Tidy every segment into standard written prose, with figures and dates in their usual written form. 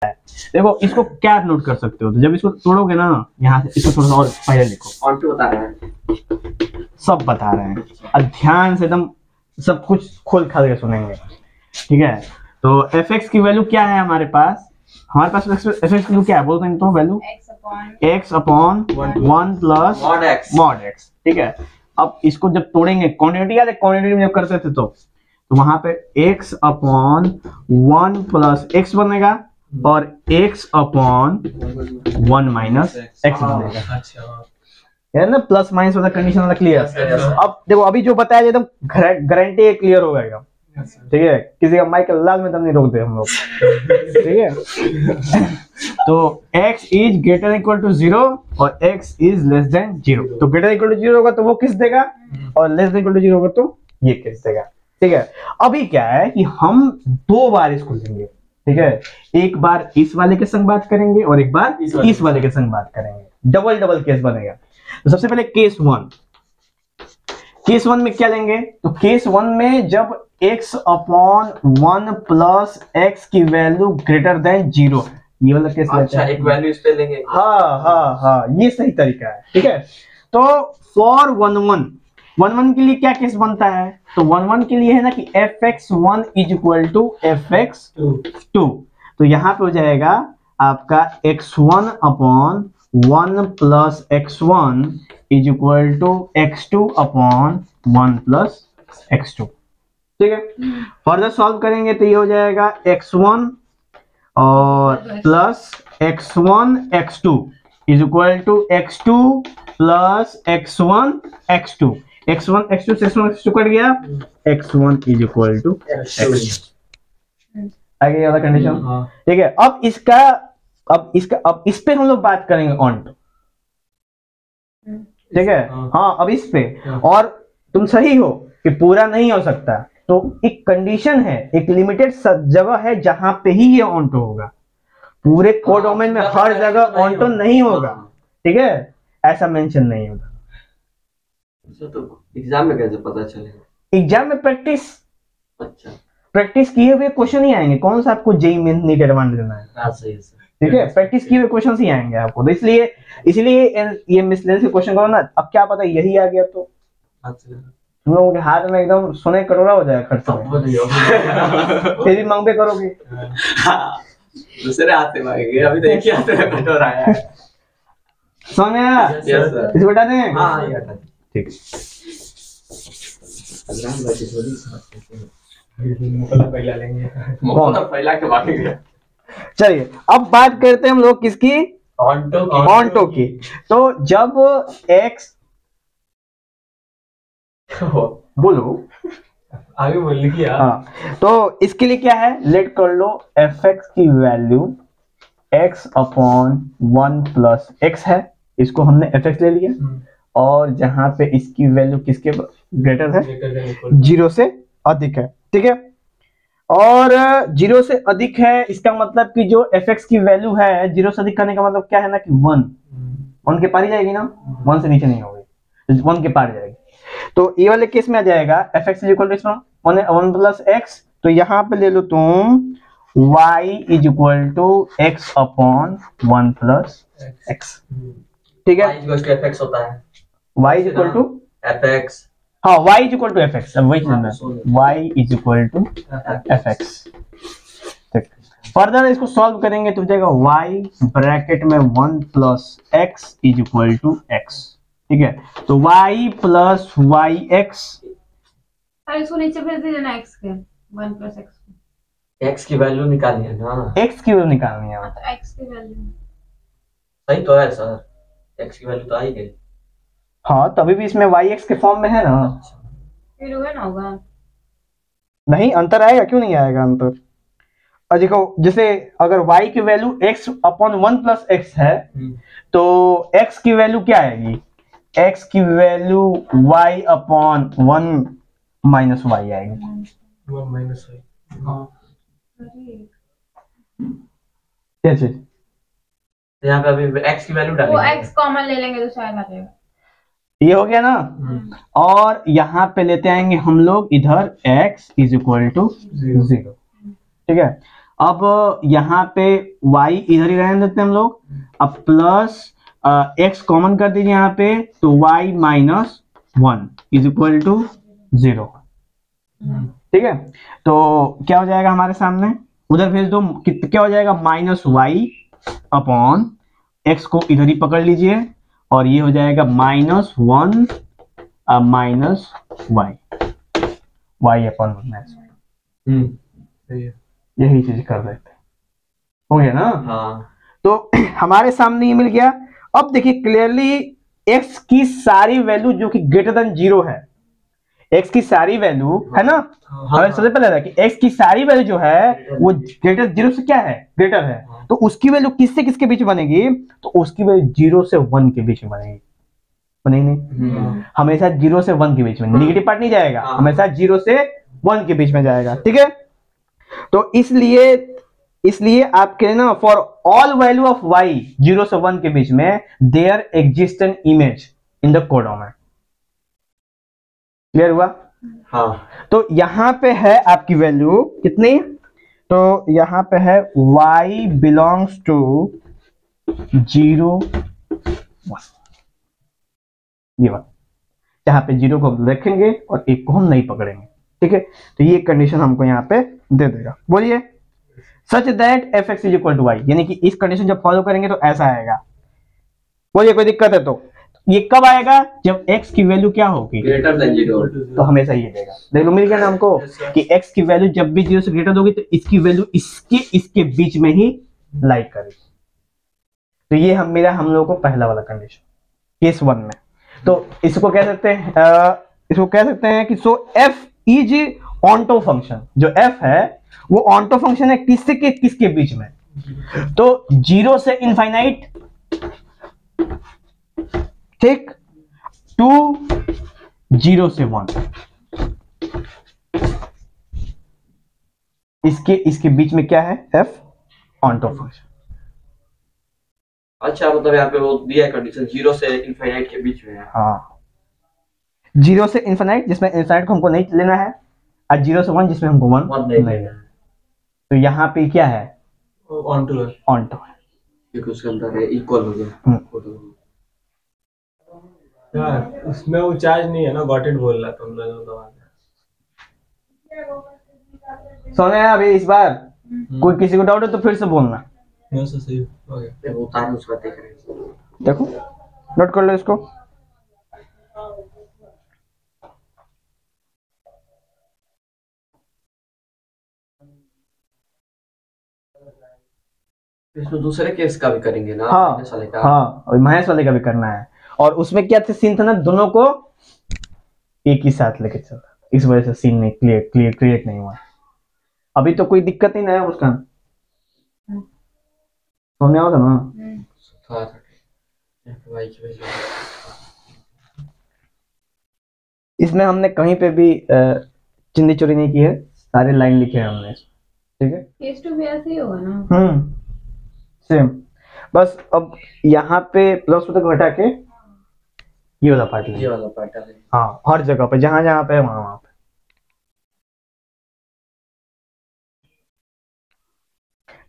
देखो इसको क्या नोट कर सकते हो, तो जब इसको तोड़ोगे ना यहाँ से, इसको थोड़ा सा और पहले लिखो। ऑन टू बता रहे हैं, सब बता रहे हैं, अब ध्यान से एकदम सब कुछ खोल खाल के सुनेंगे, ठीक है। तो एफ एक्स की वैल्यू क्या है हमारे पास एफ एक्स की वैल्यू क्या है बोल सकते हो, value x upon 1 plus mod x, ठीक है। अब इसको जब तोड़ेंगे क्वांटिटी याद है, क्वांटिटी में जब करते थे तो वहां पे x अपॉन 1 प्लस एक्स बनेगा और x अपॉन 1 माइनस एक्स बनेगा। अच्छा है ना, प्लस माइनस वाला कंडीशन वाला क्लियर। अब देखो अभी जो बताया एकदम गारंटी है क्लियर हो जाएगा, ठीक है। किसी का माइक लाल में दम नहीं रोकते हम लोग, ठीक है। तो x is greater equal to 0 और x इज लेस देन 0। तो ग्रेटर इक्वल टू 0 होगा तो वो किस देगा, और लेस देन इक्वल टू 0 होगा तो ये किस देगा, ठीक है। अभी क्या है कि हम दो बार इसको लेंगे, ठीक है। एक बार इस वाले के संग बात करेंगे और एक बार इस वाले के संग बात करेंगे, डबल डबल केस बनेगा। तो सबसे पहले केस 1 में क्या लेंगे, तो केस 1 में जब x अपॉन 1 प्लस एक्स की वैल्यू ग्रेटर देन 0, ये वाला केस अच्छा एक वैल्यू इस पे लेंगे। हाँ ये सही तरीका है, ठीक है। तो फॉर 1 के लिए क्या केस बनता है, तो 1 के लिए है ना कि fx1 is equal to fx2। तो यहाँ पे हो जाएगा आपका x1 upon 1 plus x1 is equal to x2 upon 1 plus x2, ठीक है। फर्दर सॉल्व करेंगे तो ये हो जाएगा x1 और plus x1 x2 is equal to x2 plus x1 x2 x1 से x2 कट गया, x1 is equal to x2 आ गया वाला कंडीशन, ठीक है। अब इस पे हम लोग बात करेंगे ऑन टू, ठीक है। हाँ अब इस पे, और तुम सही हो कि पूरा नहीं हो सकता, तो एक कंडीशन है, एक लिमिटेड जगह है जहां पे ही ये ऑन टू होगा, पूरे कोडोमेन में हर जगह ऑन टू नहीं होगा, ठीक है, ऐसा मेंशन नहीं होगा। तो एग्जाम में कैसे पता चलेगा, एग्जाम में प्रैक्टिस, अच्छा प्रैक्टिस किए हुए क्वेश्चन ही आएंगे, कौन सा आपको जेई मेंस नीट एडवांस देना है, हाँ सही है, ठीक है। प्रैक्टिस किए हुए क्वेश्चन ही आएंगे आपको, तो इसलिए ये मिसलेनियस के क्वेश्चन करो ना, अब क्या पता यही आ गया तो तुम लोगों के हाथ में एकदम सोने कटोरा हो जाएगा खर्च में, फिर भी मांगे करोगे, दूसरे हाथ से मांगेंगे, अभी तो एक ही हाथ में कटोरा आया है। समझ में आया, इसको बता दें, हाँ ये ठीक फैला के मांगेंगे। चलिए अब बात करते हैं हम लोग किसकी, ऑन्टो की। तो जब x बोलो आगे बोल लिया, हाँ, तो इसके लिए क्या है, लेट कर लो fx की value x upon 1 plus x है, इसको हमने fx ले लिया, और जहां पे इसकी वैल्यू किसके ग्रेटर है, 0 से अधिक है, ठीक है। और 0 से अधिक है, इसका मतलब कि जो fx की वैल्यू है 0 से अधिक करने का मतलब क्या है ना कि 1 के पार ही जाएगी ना, 1 से नीचे नहीं होगी, 1 के पार जाएगी। तो ये वाले केस में आ जाएगा fx is equal to 1 plus x, तो यहाँ पे ले लो तुम y is equal to x upon 1 plus x, ठीक है। fx होता है, y is equal to fx, हाँ y is equal to fx, अब वही चीज y is equal to fx। Further इसको सॉल्व करेंगे तो जाएगा y ब्रैकेट में 1 plus x is equal to x, ठीक है। तो y प्लस वाई एक्स, इसको नीचे भेज दीजिए ना, x के 1 प्लस x, x की वैल्यू निकालनी है ना, x की वैल्यू निकालनी है, तो x की वैल्यू सही तो है सर, x की वैल्यू तो आ ही गई, हाँ तभी भी इसमें वाई एक्स के फॉर्म में है ना, फिर हुआ ना होगा, नहीं अंतर आएगा, क्यों नहीं आएगा अंतर। और देखो जैसे अगर y की value x upon 1 plus x है, तो x की वैल्यू क्या आएगी, x की value y upon 1 minus y आएगी, 1 माइनस y, हाँ क्या चीज, यहाँ पे अभी x की वैल्यू डालेंगे, वो x कॉमन ले लेंगे तो शायद आ जाएगा, ये हो गया ना। और यहाँ पे लेते आएंगे हम लोग इधर x इज इक्वल टू 0, ठीक है। अब यहाँ पे y इधर ही रहने देते हैं हम लोग। अब प्लस x कॉमन कर दीजिए यहाँ पे, तो y minus 1 is equal to 0। ठीक है, तो क्या हो जाएगा हमारे सामने, उधर भेज दो, क्या हो जाएगा माइनस वाई अपॉन एक्स को इधर ही पकड़ लीजिए, और ये हो जाएगा minus 1 minus y upon minus y. यही चीज कर देते हैं, हो गया ना। हाँ। तो हमारे सामने ये मिल गया। अब देखिए क्लियरली x की सारी वैल्यू जो कि ग्रेटर देन 0 है, x की सारी वैल्यू है ना, हमें सबसे पहले था कि x की सारी वैल्यू जो है वो ग्रेटर 0 से क्या है, ग्रेटर है, तो उसकी वैल्यू किससे किसके बीच बनेगी, तो उसकी वैल्यू 0 से 1 के बीच में बनेगी, बनेगी नहीं, हमेशा 0 से 1 के बीच में, निगेटिव पार्ट नहीं जाएगा, हमेशा 0 से 1 के बीच में जाएगा। ठीक है, तो इसलिए आप कहें ना, for all value of y 0 से 1 के बीच में there exist an image in the codomain. Clear हुआ? हाँ। तो यहां पे है आपकी वैल्यू कितनी, तो यहां पे है y बिलोंग्स टू 0 1, ये बात, जहां पे 0 को हम रखेंगे और 1 को हम नहीं पकड़ेंगे। ठीक है, तो ये कंडीशन हमको यहाँ पे दे देगा। बोलिए, such that f x is equal to y, यानी कि इस कंडीशन जब फॉलो करेंगे तो ऐसा आएगा। बोलिए, कोई दिक्कत है तो ये कब आएगा, जब x की वैल्यू क्या होगी, ग्रेटर देन 0, तो हमेशा ये देगा। देख लो, मिल गया ना हमको कि x की वैल्यू जब भी 0 से ग्रेटर होगी तो इसकी वैल्यू इसके बीच में ही लाइक करेगी। तो ये हम लोगों को पहला वाला कंडीशन केस 1 में। तो इसको कह सकते हैं कि सो f इज ऑन्टो फंक्शन, जो f है वो ऑन्टो फंक्शन है किसके बीच में, तो 0 से इनफाइनाइट, ठीक, टू 0 से 1, इसके बीच में क्या है, f ऑन्टो फंक्शन। अच्छा, मतलब यहाँ पे वो दिया है कंडीशन 0 से इनफाइनाइट के बीच में है। हाँ, 0 से इनफाइनाइट जिसमें इनफाइनाइट को हमको नहीं लेना है, और 0 से 1 जिसमें हमको 1 नहीं लेना है। तो यहाँ पे क्या है, ऑन्टो है, क्योंकि उसके अंदर इक्वल हो गया। यार उसमें वो चार्ज नहीं है ना, गॉट इट बोल रहा तुम लोगों का। सोने अभी इस बार कोई किसी को डाउट है तो फिर से बोलना। सही हो गया, वो उतार उसका देख रहे हैं। देखो, नोट कर लो इसको। इसमें दूसरे केस का भी करेंगे ना, हाँ, महेश वाले का। हाँ, और महेश वाले का भी करना है। और उसमें क्या थे सीन था ना, दोनों को एक ही साथ लेके चल रहा, इस वजह से सीन नहीं क्रिएट नहीं हुआ। अभी तो कोई दिक्कत ही नहीं है उसका, समझ आओ ना। इसमें हमने कहीं पे भी चिंदी चोरी नहीं की है, सारे लाइन लिखे हैं हमने, ठीक है। केस 2 भी ऐसे ही होगा ना, सेम, बस अब यहाँ पे प्लस तक घटा के ये वाला पार्ट ये वाला पार्ट है। हाँ, हर जगह पे जहां पे वहां पे।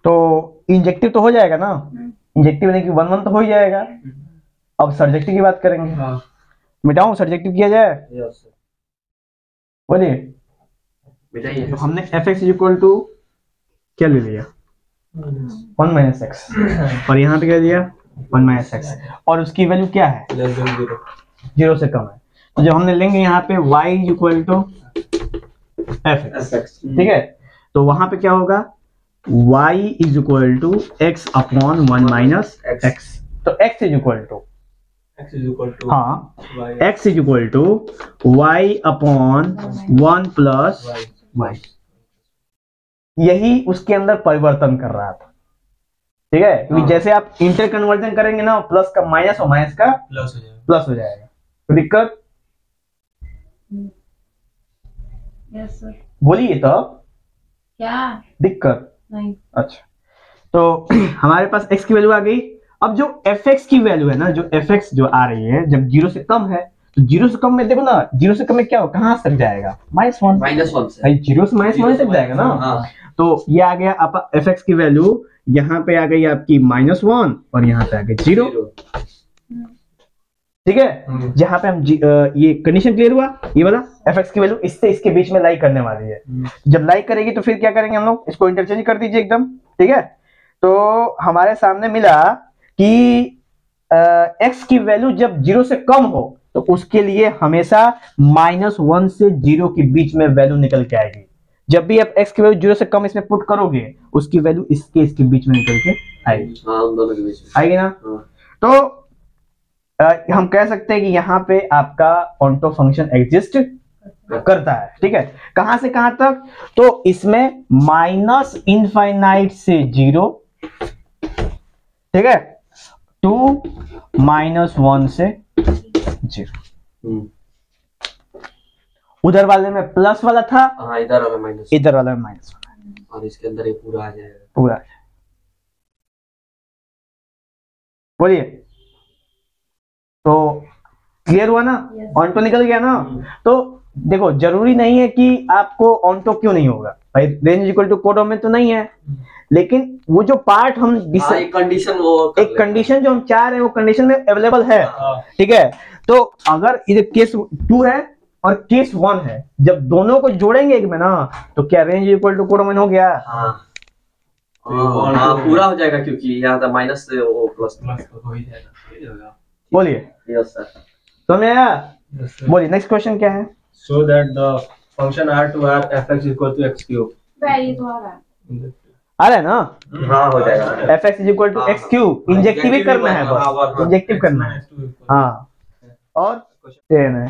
तो इंजेक्टिव तो हो जाएगा ना, इंजेक्टिव यानी कि 1 1 तो हो ही जाएगा। अब सब्जेक्टिव की बात करेंगे। हाँ, मिटाऊं, सब्जेक्टिव किया जाए, बोलिए। मिटाइए। तो हमने एफ एक्स इक्वल टू क्या ले लिया, 1 माइनस एक्स, और यहाँ पे क्या दिया 1 माइनस एक्स, और उसकी वैल्यू क्या है, 0 से कम है। तो जब हमने लेंगे यहाँ पे y equal to f x, ठीक है, तो वहां पे क्या होगा, y is equal to x upon 1 minus x. तो x इज इक्वल टू हाँ, x is equal to y upon 1 plus y। यही उसके अंदर परिवर्तन कर रहा था, ठीक है, क्योंकि जैसे आप इंटर कन्वर्जन करेंगे ना, प्लस का माइनस और माइनस का प्लस हो जाएगा। तो दिक्कत, यस सर। बोलिए तो क्या दिक्कत नहीं। अच्छा, तो हमारे पास x की वैल्यू आ गई। अब जो fx की वैल्यू है ना, जो fx जो आ रही है, जब 0 से कम है तो जीरो से कम में देखो ना, जीरो से कम में क्या हो, कहाँ तक जाएगा, -1, -1 से। भाई जीरो से -1 तक जाएगा ना। हाँ। तो ये आ गया आपका fx की वैल्यू, यहाँ पे आ गई आपकी -1 और यहाँ पे आ गई 0। ठीक है, जहां पे हम ये कंडीशन क्लियर हुआ, ये वाला fx की वैल्यू इससे इसके बीच में लाई करने वाली है। जब लाई करेगी तो फिर क्या करेंगे हम लोग, इसको इंटरचेंज कर दीजिए एकदम। ठीक है, तो हमारे सामने मिला कि x की वैल्यू जब 0 से कम हो तो उसके लिए हमेशा -1 से 0 के बीच में वैल्यू निकल के आएगी। जब भी आप x की वैल्यू 0 से कम इसमें पुट करोगे, उसकी वैल्यू इसके बीच में निकल के आएगी। हाँ, उन दोनों के बीच में आएगी ना। हाँ। तो हम कह सकते हैं कि यहाँ पे आपका ऑन्टो फंक्शन एग्जिस्ट करता है। ठीक है, कहां से कहां तक, तो इसमें -∞ से 0, ठीक है, टू -1 से 0। उधर वाले में प्लस वाला था, हाँ, इधर वाला माइनस, इधर वाले में माइनस वाला, और इसके अंदर ये पूरा आ जाएगा। पूरा। बोलिए, तो क्लियर हुआ ना, ऑन्टो निकल गया ना। तो देखो, जरूरी नहीं है कि आपको ऑन्टो क्यों नहीं होगा भाई, रेंज इक्वल टू कोडोमेन तो नहीं है, लेकिन वो जो पार्ट हम एक कंडीशन, वो एक कंडीशन जो हम चाह रहे हैं वो कंडीशन में अवेलेबल है। ठीक है, तो अगर इधर केस 2 है और केस 1 है, जब दोनों को जोड़ेंगे एक में ना, तो क्या रेंज इक्वल टू कोडोमेन हो गया। हाँ, पूरा हो जाएगा, क्योंकि यहाँ था माइनस से वो प्लस हो ही जाएगा। बोलिए, यस सर। समझ आया। बोलिए, नेक्स्ट क्वेश्चन क्या है। So that the function R to R fx equal to x cube. Value तो आ रहा है। आ रहा है ना, हाँ, हो जाएगा। fx is equal to x cube, injective ही करना है, बस इंजेक्टिव करना है। हाँ, और 10 है।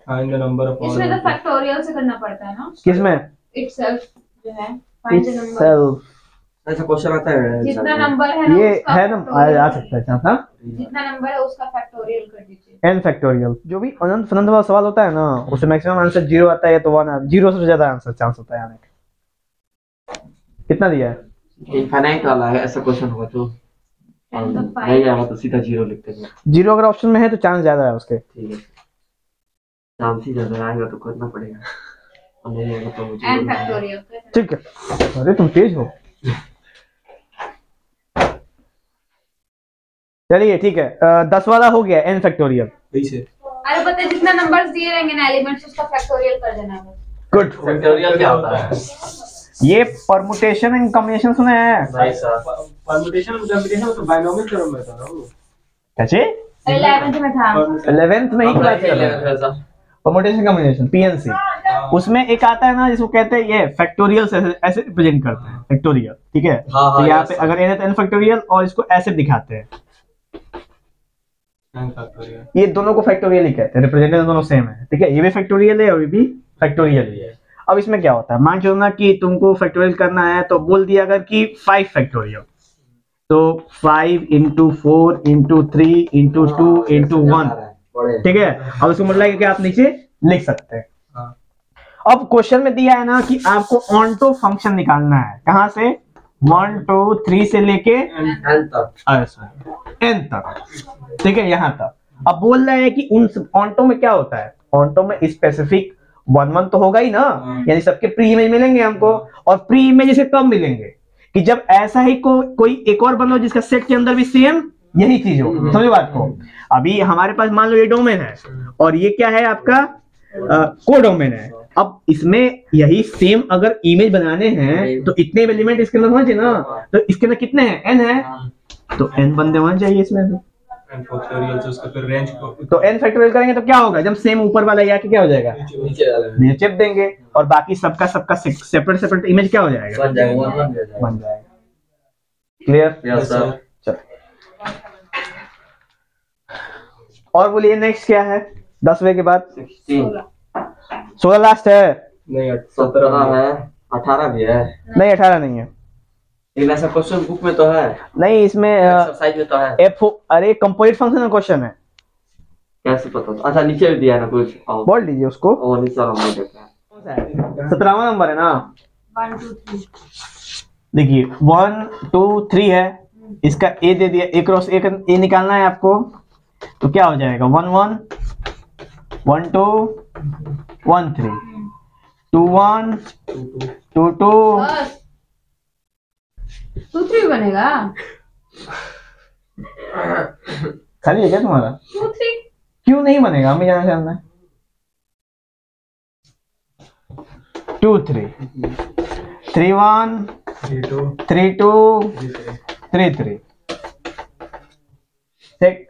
Find the number of all इसमें तो फैक्टोरियल से करना पड़ता है ना, किसमें, इटसेल्फ जो है, फाइंड द नंबर। itself, ऐसा क्वेश्चन आता है, जितना नंबर है ना, ये उसका है ना, आ सकता है चाहता, जितना नंबर है उसका फैक्टोरियल कर दीजिए। n factorial. जो भी अनंत फनंत वाला सवाल होता है ना, उसमें मैक्सिमम आंसर 0 आता है, तो 1 0 से ज्यादा आंसर चांस होता है आने का। कितना दिया है, इनफाइनाइट वाला है, ऐसा क्वेश्चन होगा तो नहीं आएगा तो सीधा 0 लिखते हैं। 0 अगर ऑप्शन में है तो चांस ज्यादा है उसके। ठीक है, चांस ही ज्यादा आएगा तो करना पड़ेगा, और नहीं आएगा तो n फैक्टोरियल। ठीक है, अरे तुम तेज हो। चलिए ठीक है, 10 वाला हो गया, n फैक्टोरियल। अरे पता है, जितना नंबर्स दिए रहेंगे ना एलिमेंट्स, उसका फैक्टोरियल कर देना है। गुड। फैक्टोरियल क्या होता है? ये परमुटेशन एंड कॉम्बिनेशन सुने हैं। नहीं सर, परम्यूटेशन और कॉम्बिनेशन तो बाइनोमियल थ्योरम में था ना वो। कैसे, 11th में था। 11th में ही क्लास चल रहा है, परमुटेशन कॉम्बिनेशन पीएनसी। उसमें एक आता है ना जिसको कहते हैं ये फैक्टोरियल से ऐसे रिप्रेजेंट करते हैं, फैक्टोरियल। ठीक है, तो यहाँ पे अगर n है तो n फैक्टोरियल, और इसको ऐसे दिखाते हैं, ये दोनों को फैक्टोरियल ही कहते हैं, रिप्रेजेंटेशन दोनों सेम है। ठीक है, ये भी फैक्टोरियल है और ये भी फैक्टोरियल ही है। अब इसमें क्या होता है, मान चलो ना कि तुमको फैक्टोरियल करना है, तो बोल दिया अगर कि 5 फैक्टोरियल, तो 5 × 4 × 3 × 2 × 1। ठीक है, अब इसको मतलब करके आप नीचे लिख सकते हैं। अब क्वेश्चन में दिया है ना कि आपको ऑन्टो फंक्शन निकालना है, कहां से, 1 2 3 से लेके n तक। ठीक है, यहाँ तक। अब बोल रहा है कि उन ऑन्टो में क्या होता है, ऑन्टो में स्पेसिफिक 1 1 तो होगा ही ना, यानी सबके प्री इमेज मिलेंगे हमको, और प्री इमेज से कब मिलेंगे, कि जब ऐसा ही कोई एक और बनो जिसका सेट के अंदर भी सेम यही चीज हो। समझो बात को। अभी हमारे पास मान लो ये डोमेन है और ये क्या है आपका कोडोमेन है। अब इसमें यही सेम अगर इमेज बनाने हैं तो इतने एलिमेंट इसके अंदर होने चाहिए ना, तो इसके अंदर कितने हैं, n है, तो n बंदे होने चाहिए इसमें भी। तो n फैक्टोरियल करेंगे तो क्या होगा, जब सेम ऊपर वाला या क्या हो जाएगा, नीचे देंगे, और बाकी सबका सेपरेट सेपरेट इमेज क्या हो जाएगा, बन जाएगा। क्लियर। चलो और बोलिए, नेक्स्ट क्या है 10वें के बाद, 16 लास्ट है, नहीं 17 है, 18 भी है, नहीं 18 नहीं है, लेकिन ऐसा क्वेश्चन बुक में तो है नहीं, इसमें एक्सरसाइज में तो है। f, अरे कंपोजिट फंक्शन क्वेश्चन है, कैसे पता, अच्छा नीचे भी दिया है ना कुछ, बोल दीजिए उसको। वो नीचे हम नहीं देख रहे हैं, 17वां नंबर है ना, 1 2 3 देखिए 1 2 3 है, इसका a दे दिया, a क्रॉस a निकालना है आपको, तो क्या हो जाएगा 1 1 1 2 1 3 2 1 2 2 बस 2 3 बनेगा। खाली है क्या तुम्हारा? 2 3 क्यों नहीं बनेगा, हमें जानना है। 2 3 3 1 3 2 3 2 3 3। ठीक,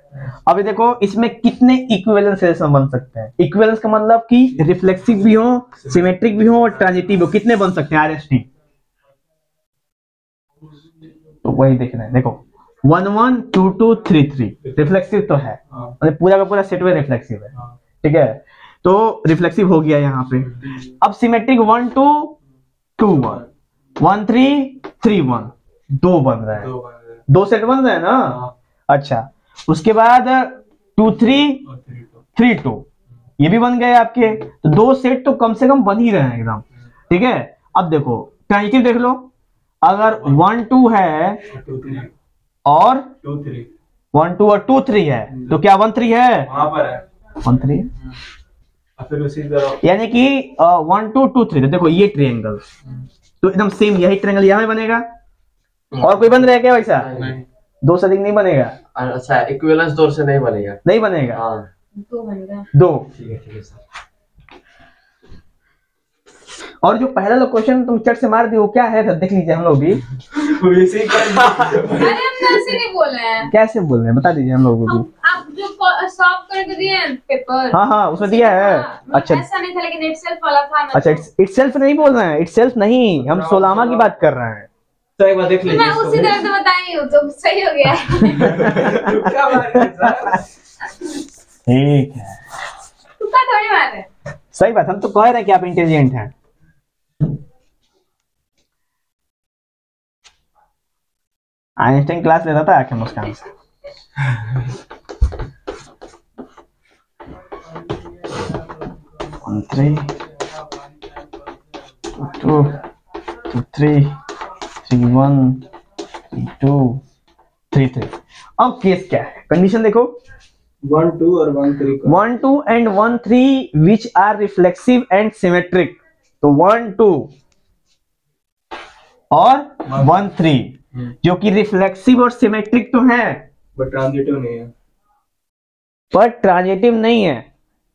अभी देखो इसमें कितने इक्विवेलेंस रिलेशन बन सकते हैं। इक्विवेलेंस का मतलब कि रिफ्लेक्सिव भी हो, सिमेट्रिक भी हो और ट्रांजिटिव भी हो। कितने बन सकते हैं आरएसटी? तो वही देखना है। देखो 1 1 2 2 3 3 रिफ्लेक्सिव तो है, मतलब पूरा का पूरा सेट में रिफ्लेक्सिव है। ठीक है, तो रिफ्लेक्सिव हो गया यहाँ पे। अब सिमेट्रिक 1 2 2 1 1 3 3 1 दो बन रहा है, दो सेट बन रहा है ना। अच्छा, उसके बाद 2 3 3 2 ये भी बन गए आपके। तो दो सेट तो कम से कम बन ही रहे हैं एकदम। ठीक है, अब देखो ट्रांजिटिव देख लो, अगर 1 2 है 2 3 और 2 3 1 2 और 2 3 है, तो क्या 1 3 है? वहां पर है 1 3 है, और फिर उसी तरह यानी कि 1 2 2 3। तो देखो ये ट्रायंगल तो एकदम सेम यही ट्रायंगल यहाँ में बनेगा। और कोई बन रहा है क्या वैसा? दो से अधिक नहीं बनेगा। अच्छा, इक्विवेलेंस तौर से नहीं बनेगा। नहीं बनेगा, हाँ 2 बनेगा। दो। ठीक है सर। और जो पहला जो क्वेश्चन तुम चट से मार दी वो क्या है, तो देख लीजिए हम लोग भी। वैसे ही कर अरे हम ऐसे नहीं बोल रहे हैं, कैसे बोल रहे हैं बता दीजिए हम लोग को भी। आप जो सॉल्व करके दिए हैं पेपर। हाँ हाँ उसमें दिया है। अच्छा ऐसा नहीं था, लेकिन इटसेल्फ वाला था ना। अच्छा, इटसेल्फ नहीं बोल रहे हैं, इटसेल्फ नहीं, हम सोलामा की बात कर रहे हैं। तो एक बार देख लीजिए मैं उसी तरह से बताई हूँ तो सही हो गया। क्या मार रहे हैं सर? ठीक है, तुक्का थोड़ी मार रहे हैं। सही बात, हम तो कह रहे हैं कि आप इंटेलिजेंट हैं। आइंस्टाइन क्लास लेता था आके मुस्कान से। One, 3 2 3 3 1 2 3 3। अब केस क्या है, कंडीशन देखो 1 2 और 1 3 को 1 2 and 1 3 which are reflexive and symmetric. तो 1 2 और 1 3 जो कि रिफ्लेक्सिव और सिमेट्रिक तो है बट ट्रांजिटिव नहीं है। पर ट्रांजिटिव नहीं है।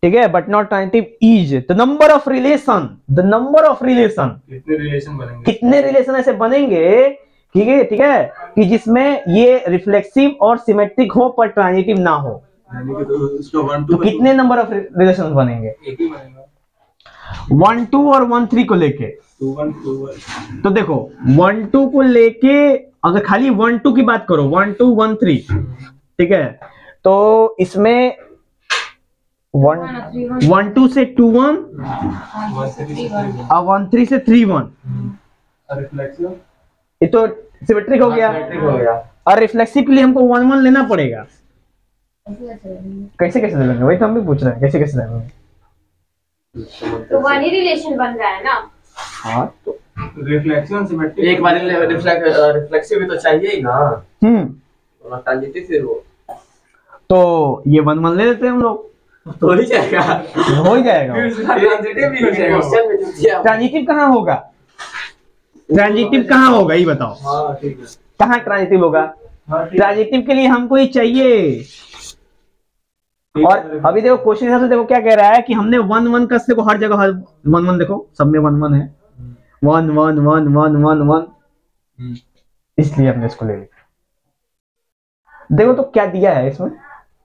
ठीक है, but not transitive is the number of relation. The number of relation, कितने रिलेशन बनेंगे? कितने रिलेशन ऐसे बनेंगे, ठीक है ठीक है, कि जिसमें ये रिफ्लेक्सिव और सिमेट्रिक हो पर ट्रांजिटिव ना हो। यानी कि तो उसको 1 2 तो कितने नंबर ऑफ रिलेशन बनेंगे? एक ही बनेगा 1 2 और 1 3 को लेके। 2 1 2 1। तो देखो 1 2 को लेके अगर खाली 1 2 की बात करो 1 2 1 3, ठीक है, तो इसमें 1 2 से 2 1 और 1 3 से 3 1। रिफ्लेक्सिव ये तो सिमेट्रिक हो गया। हो गया। और रिफ्लेक्सिव के लिए हमको 1 1 लेना पड़ेगा। कैसे कैसे ले लेंगे, वही तो हम भी पूछ रहे हैं, कैसे कैसे ले लेंगे। तो वन ही रिलेशन बन रहा है ना। हाँ तो रिफ्लेक्शन सिमेट्रिक एक बार रिफ्लेक्सिव भी तो चाहिए ही ना, ट्रांजिटिव फिर वो तो ये 1 1 ले लेते हैं हम लोग, तो ही जाएगा। हो ही जाएगा। ट्रांजिटिव भी हो जाएगा। क्वेश्चन में जो दिया ट्रांजिटिव कहाँ होगा, ट्रांजिटिव कहाँ होगा ये बताओ। हाँ ठीक है। कहाँ ट्रांजिटिव होगा? हाँ ठीक है। ट्रांजिटिव के लिए हमको ये चाहिए। और अभी देखो क्वेश्चन हिसाब से देखो क्या कह रहा है कि हमने 1 1 का देखो हर जगह हर 1 1 देखो सब में 1 1 है, 1 1 1 1 1 1, इसलिए हमने इसको ले लिया। देखो तो क्या दिया है इसमें,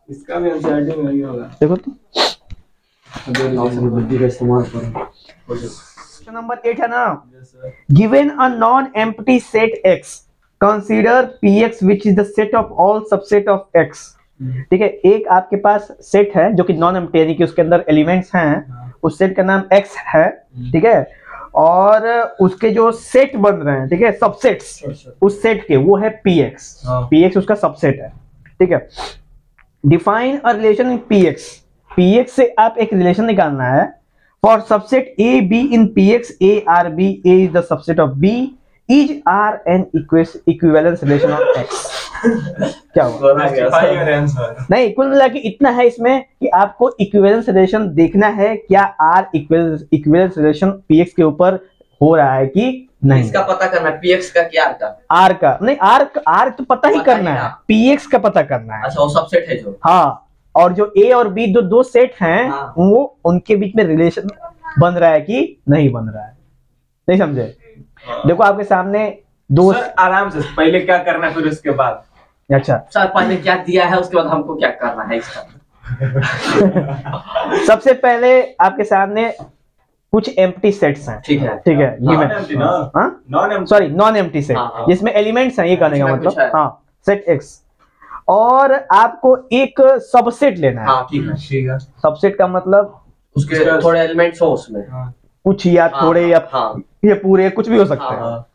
इसका भी एनसीईआरटी में नहीं होगा। देखो तो बुद्धि का इस्तेमाल करो। क्वेश्चन नंबर 8 है ना, given a non empty set x consider px which is the set of all subset of x। ठीक है, एक आपके पास सेट है जो कि नॉन एम्प्टी यानी कि उसके अंदर एलिमेंट्स हैं, उस सेट का नाम x है। ठीक है, और उसके जो सेट बन रहे हैं, ठीक है, सबसेट्स उस सेट के, वो है px। px उसका सबसेट है। ठीक है, define a relation in px। px से आप एक रिलेशन निकालना है for subset a b in px a r b, a is the subset of b, is r an equivalence relation of x। क्या हुआ? Justify your answer. नहीं, कुल मिला के इतना है इसमें कि आपको इक्विवेलेंस रिलेशन देखना है, क्या आर इक्विवेलेंस रिलेशन पीएक्स के ऊपर हो रहा है कि नहीं। इसका पता करना है, पीएक्स का क्या आता है? आर का नहीं, आर तो पता ही पता ही करना है, ना। पीएक्स का पता करना है। अच्छा, वो सबसेट है जो। हाँ, और जो ए और बी दो सेट हैं, हाँ। वो उनके बीच में रिलेशन बन रहा है कि नहीं बन रहा है। नहीं समझे? देखो आपके सामने दो। सर आराम से, पहले क्या करना है फिर उसके बाद। अच्छा, सर पहले क्या दिया है, उसके बाद हमको क्या करना है इसका। सबसे पहले आपके सामने कुछ एम्प्टी सेट्स हैं। ठीक है। ठीक है, गिवन। Non-empty ना? हाँ, Non-empty. Sorry, non empty set, हाँ, हाँ। जिसमें एलिमेंट्स हैं, ये कहने का इसमें कुछ मतलब। है। हाँ, सेट एक्स, और आपको एक सबसेट लेना है। हाँ ठीक है। ठीक है। सबसेट का मतलब उसके थोड़े एलिमेंट्स हो उसमें। कुछ या हाँ, थोड़े या हाँ। ये पूरे, कुछ भी हो सकते हैं। हाँ।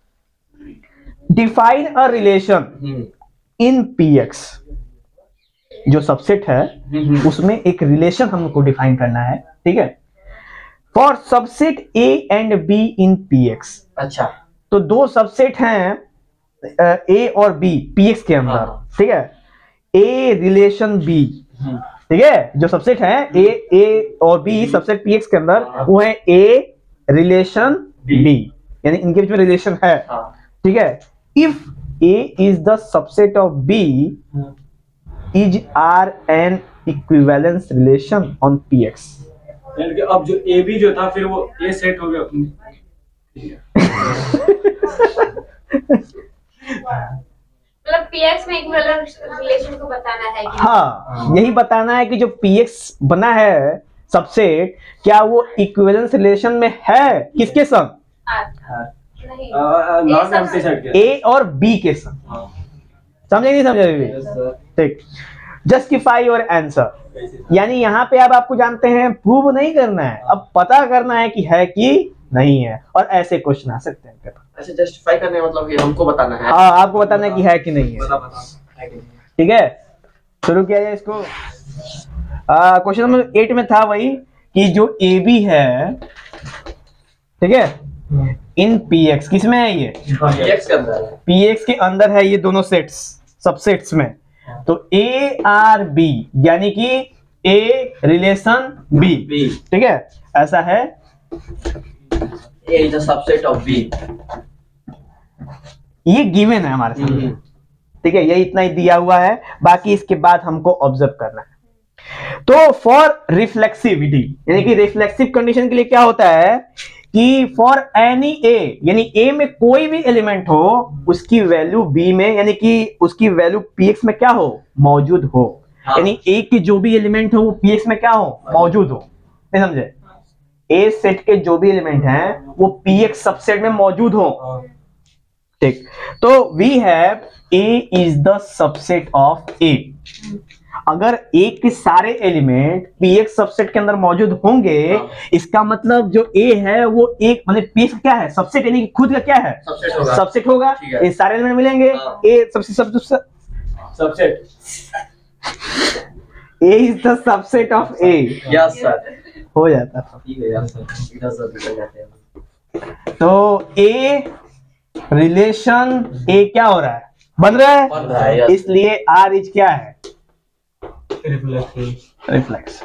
Define a relation in px, जो सबसेट है उसमें एक रिलेशन हमको डिफाइन करना है। ठीक है, for subset A and be in px. अच्छा। तो दो सबसेट हैं ए और बी पीएक्स के अंदर। हाँ। ठीक है, ए रिलेशन बी। ठीक है, जो सबसेट है ए और बी सबसेट पीएक्स के अंदर, हाँ। वो है ए रिलेशन बी, यानी इनके बीच में रिलेशन है। हाँ। ठीक है, if A is the subset of B, is R an equivalence relation on P X. यानी कि अब जो ए बी जो था, फिर वो ए सेट हो गया। मतलब पीएक्स में इक्विवेलेंस रिलेशन को बताना है कि हाँ, यही बताना है कि जो पीएक्स बना है सबसेट, क्या वो इक्विवेलेंस रिलेशन में है किसके संग? नहीं नॉट एम्प्टी सेट के। ए और बी के संग। समझे नहीं समझे अभी? ठीक, जस्टिफाई योर आंसर, यानी यहाँ पे अब आपको जानते हैं प्रूव नहीं करना है, अब पता करना है कि है कि नहीं है, और ऐसे क्वेश्चन आ सकते हैं। अच्छा, जस्टिफाई करने मतलब ये हमको बताना है। हाँ, आपको बताना है कि है कि नहीं है। ठीक है, शुरू किया जाए इसको। क्वेश्चन नंबर 8 में था वही कि जो ए बी है, ठीक है, इन पीएक्स, किस में है ये? पीएक्स के अंदर है। पीएक्स के अंदर है, ये दोनों सेट्स सबसेट्स में। तो ए आर बी, यानी कि ए रिलेशन बी। ठीक है, ऐसा है। A is the subset of B. ये गिवन है हमारे सामने। ठीक है, ये इतना ही दिया हुआ है, बाकी इसके बाद हमको ऑब्जर्व करना है। तो फॉर रिफ्लेक्सिविटी, यानी कि रिफ्लेक्सिव कंडीशन के लिए क्या होता है कि फॉर एनी ए, यानी ए में कोई भी एलिमेंट हो, उसकी वैल्यू बी में, यानी कि उसकी वैल्यू पीएक्स में क्या हो? मौजूद हो। हाँ। यानी ए के जो भी एलिमेंट हो वो पीएक्स में क्या हो? मौजूद हो। नहीं समझे? ए सेट के जो भी एलिमेंट हैं वो पीएक्स सबसेट में मौजूद हो। ठीक, तो we have A is the subset of A. अगर ए के सारे एलिमेंट पीएक्स सबसेट के अंदर मौजूद होंगे, इसका मतलब जो ए है वो एक, मतलब पीएक्स क्या है? सबसेट, यानी कि खुद का क्या है? सबसेट होगा। सबसेट होगा। ठीक है। ये सारे एलिमेंट मिलेंगे, हाँ। A subset A is the subset of A. Yes sir. हो जाता है। ठीक है यस सर, इधर से निकल जाते हैं। तो ए रिलेशन ए क्या हो रहा है? बन रहा है। बन रहा है, yes। इसलिए आर इज क्या है? रिफ्लेक्स।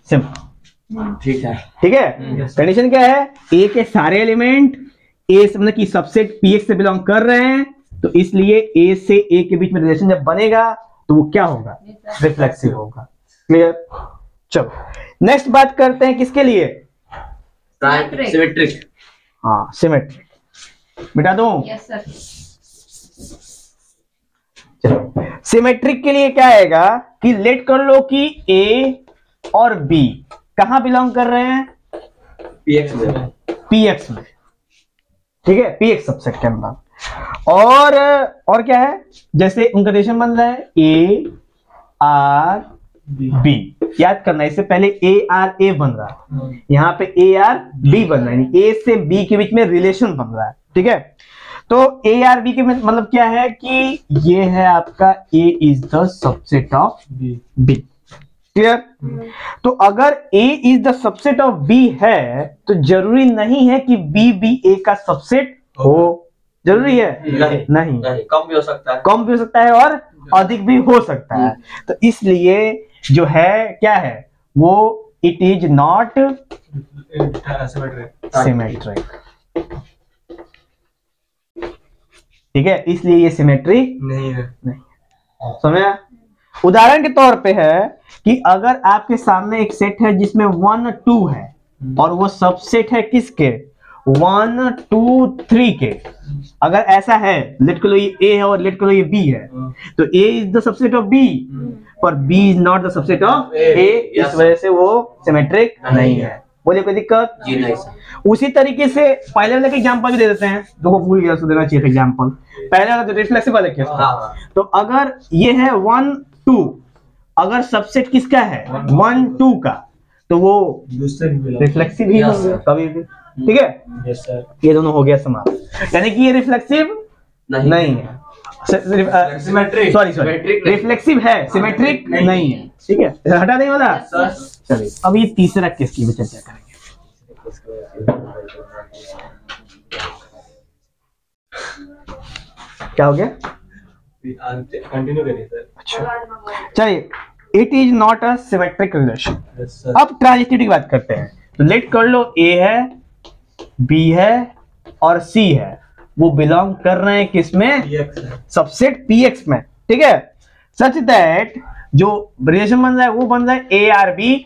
सिंपल। ठीक है। ठीक है, कंडीशन क्या है? ए के सारे एलिमेंट ए से, मतलब कि सबसेट पीएक्स से बिलोंग कर रहे हैं, तो इसलिए ए से ए के बीच में रिलेशन जब बनेगा तो वो क्या होगा? रिफ्लेक्सिव होगा। क्लियर? चलो नेक्स्ट बात करते हैं किसके लिए? सिमेट्रिक। हाँ, सिमेट्रिक। मिटा दूं? Yes sir. चलो, सिमेट्रिक के लिए क्या आएगा कि लेट कर लो कि ए और बी कहां बिलोंग कर रहे हैं? पीएक्स में। पीएक्स में। ठीक है, पीएक्स सबसेट के अंदर। और क्या है? जैसे उनका रिलेशन बन रहा है ए आर बी। याद करना, इससे पहले ए आर ए बन रहा है, यहाँ पे ए आर बी बन रहा है, यानी ए से बी के बीच में रिलेशन बन रहा है। ठीक है, तो ए आर बी के मतलब क्या है कि ये है आपका A is the subset of B. Clear? तो अगर A is the subset of B है, तो जरूरी नहीं है कि बी भी ए का सबसेट हो। जरूरी है? नहीं। नहीं, नहीं, कम भी हो सकता है। कम भी हो सकता है और अधिक भी हो सकता है। तो इसलिए जो है क्या है वो इट इज नॉट सिमेट्रिक। ठीक है, इसलिए ये सिमेट्री नहीं है। समझा? उदाहरण के तौर पे है कि अगर आपके सामने एक सेट है जिसमें 1 2 है और वो सबसेट है किसके? 1 2 3 के। अगर ऐसा है, लेट करो ये A है और लेट करो ये B है, तो A is the subset of B पर B is not the subset of A, इस वजह से वो सिमेट्रिक नहीं है। बोलिए कोई दिक्कत? जी नहीं सर। उसी तरीके से पहले वाले के एग्जांपल भी दे देते हैं, जो भूल गया उसको देना चाहिए था एग्जांपल। पहले वाला तो रिफ्लेक्सिव वाला केस था। हाँ। तो अगर ये है 1 2, अगर सबसेट किसका है? 1 2 का, तो वो दूसरे भी मिला। रिफ्लेक्सिव ही Yes, होगा sir. कभी भी। ठीक है, यस सर। ये दोनों हो गया समाप्त। यानी कि ये रिफ्लेक्सिव नहीं है, सिमेट्रिक। सॉरी Symmetric नहीं। रिफ्लेक्सिव है, सिमेट्रिक नहीं है। ठीक है, इसे हटा देंगे वाला। चलिए अब ये तीसरा केस की भी चर्चा करेंगे। क्या हो गया? कंटिन्यू करिए सर। चलिए, it is not a symmetric relation. Yes sir. अब ट्रांजिटिविटी की बात करते हैं। तो लेट कर लो A है, B है और C है, वो बिलोंग कर रहे हैं किसमें? PX है। सबसेट PX में। ठीक है, सच दैट जो रिलेशन बन रहा है वो बन रहा है A R B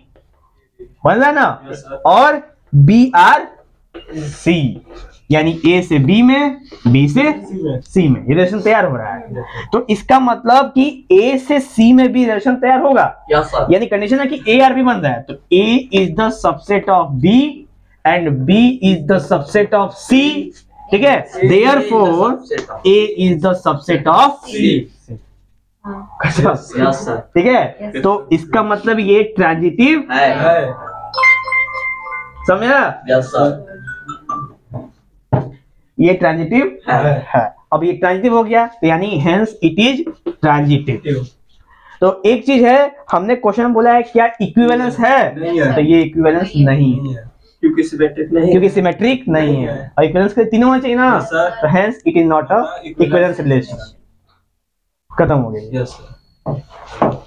बन रहा है ना, Yes, sir. और B R C, यानी A से B में, B से इसी में। C में ये रिलेशन तैयार हो रहा है। तो इसका मतलब कि A से C में भी रिलेशन तैयार होगा, यस सर। यानी कंडीशन है कि A R B बन रहा है। तो A is the subset of B and B is the subset of C। ठीक है, therefore A is the subset of C। Yes yes sir. ठीक है, Yes. तो इसका मतलब ये ट्रांजिटिव है। है। समझा? Yes sir. ये ट्रांजिटिव है। अब ये ट्रांजिटिव हो गया तो यानी हेंस इट इज ट्रांजिटिव। तो एक चीज है, हमने क्वेश्चन बोला है क्या इक्विवेलेंस है? नहीं है। तो ये इक्विवेलेंस नहीं है, है। क्योंकि सिमेट्रिक नहीं। क्योंकि सिमेट्रिक नहीं है। और इक्विवेलेंस के तीनों होना चाहिए ना, Yes, sir. तो hence it is not a equivalence relation. खत्म हो गई। Yes sir.